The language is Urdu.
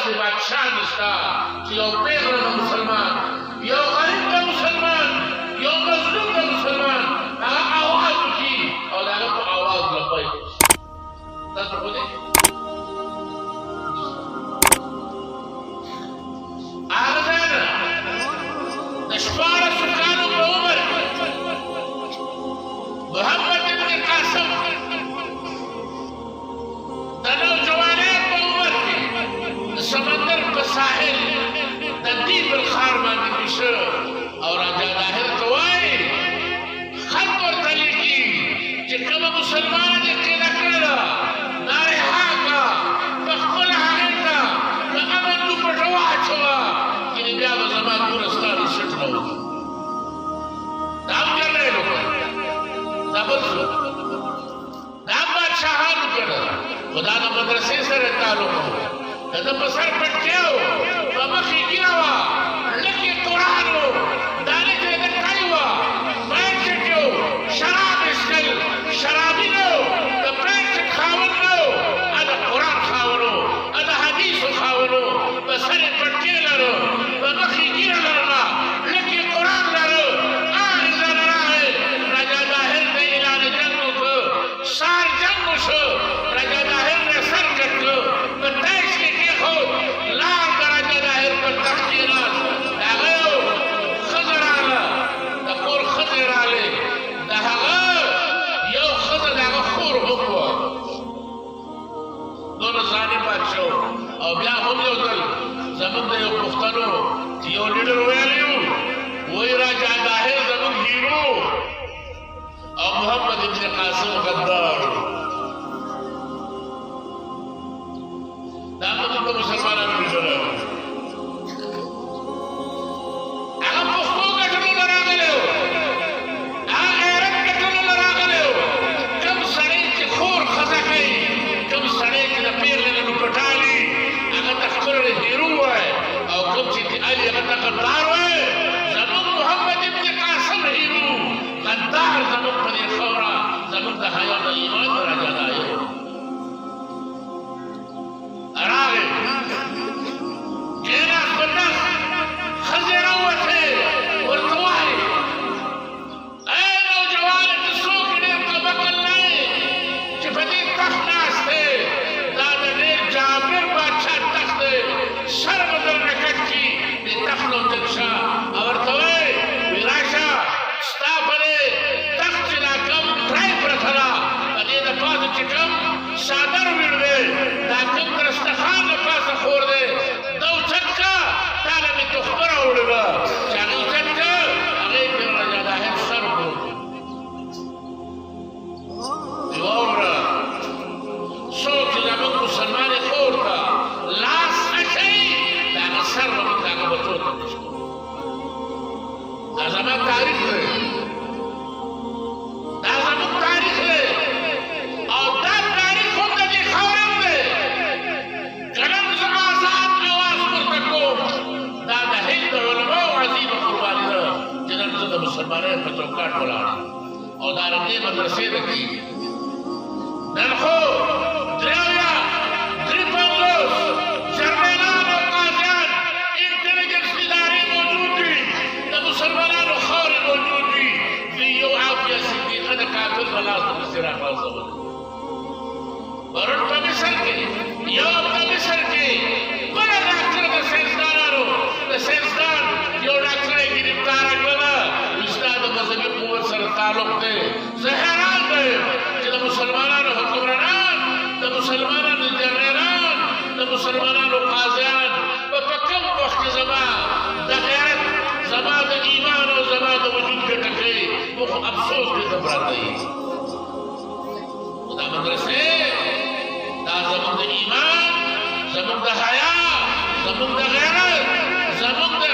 داسې بادشاه نشته چې یو پیغله د مسلمان، یو غریب د مسلمان، یو مظلوم د مسلمان هغه اواز وکړي او د هغه په اواز لبیک وشي. تاسو پوهېږئ هغه ځای نه د 14 کالو په عمر محمد ابن قاسم د نوجوانۍ په عمر کې د سمندر په ساحل د دیب الخار باندې پیشه او راجا ظاهر ته وایي خط ورته لیکي چې کومه مسلمانه دې قیده کړې ده نارها کړه په خپله هغې ته د امن دوپټه واچوه ځینې بیا به زما توره ستا د سټ نه وځي. دا هم جنرال وکړه، دا بل څوک دا هم بادشاهانو کړه، خو دا د مدرسې سره تعلق و. د ده په سر پټکۍ و، په مخ یې ږیره وه، لږ یې قرآن و، دانې ته یې د ټی وه، پینټ شرټ یې و، شراب یې څښل، شرابي نه و، د پینټ شرټ خاوند نه و، د قرآن خاوند و، د حدیثو خاوند و، په سر یې پټکۍ لرو، په مخ یې ږیره لرله، لږ یې قرآن لرو. هغې ځای نه راغی راجا ظاهر ته اعلان جنګ وکړ، سار جنګ وشو، راجا ظاهر نه سر کټ کړ، په تیش کې کېښود، لار د راجا ظاهر پر تخت کېناست. د هغه یو ښځه راغله، د کور ښځې راغلې، د هغه یو ښځه د هغه خور هم وه، دونه ظالم بادشاه و. او بیا هم یو ځل زموږ د یو پښتنو چې یو لیډر ویلی و، وایي راجا ظاهر زموږ هیرو او محمد ابن قاسم غدار. دا زموږ د مسلمانانو لیډر و، هغه پښتو ګټلو له راغلی و، هغه غیرت ګټلو له راغلی و. کوم سړی چې خور ښځه کوي، کوم سړی چې د پیغلې نه لوپټالي هغه ته خپله هیرو وایي، او کوم چې علي هغه ته غدار وایي. زموږ محمد ابن قاسم هیرو غدار زموږ په دې خاوره زموږ د حیا د ایمان د راجا ظاهر راغی، کېناست په تخت، ښځې راووتې، ورته وایي ای نوجوانه ته څوک ډېر قبقل نه یې چې په دې تخت ناست دی، دا د ډېر جابر بادشاه تخت دی، سر به درنه کټ کړي، دې تخت ته وتل شه. او ورته وایي وایي راشه ستا په دې تخت چې دا کوم ټری پرته ده، په دې د پاسه چې کوم څادر ویړ دی، دا کوم درستخان له پاسه خور دی، ده اوچت کړه، تا له مې تخمه راوړله چې هغې اوچت کړه، هغې پرې راجا ظاهر سر پورته کړ. ویې واوره څوک چې زموږ مسلمانې خور ته لاس اچوي د هغه سر به موږ د هغه بچو ته نشو. دا زموږ تاریخ دی، دا زموږ تاریخ دی، او دا تاریخ هم د دې خاورې دی. که نن زه آزاد اواز پورته کوم، دا د هند د علماو عظیمه قرباني ده چې نن زه د مسلمانۍ په چوکاټ ولاړ یم او دا د دې مدرسې نه کېږي. نن خو 53 جرنیلان او قاضیان انټلیجنس ادارې موجود دي، د مسلمانانو خاورې موجود دي، دوی یو عافیه صدیقه د کافر په لاس پسې راخلاصولی. پرون په مصر کې یو په مصر کې بله ډاکټر د ساینسدانانو د ساینسدان یو ډاکټر یې ګرفتاره کړله، وایي ستا د مذهبي قوت سره تعلق دی. زه حیران دی چې د مسلمانانو حکمرانان، د مسلمانانو جنرالان، د مسلمانانو قاضیان په کوم وخت کې زما د غیرت، زما د ایمان او زما د وجود ګټه کوي. موږ خو افسوس دې ته پراته یو. دا مدرسې دا زموږ د ایمان، زموږ د حیا، زموږ د غیرت، زموږ د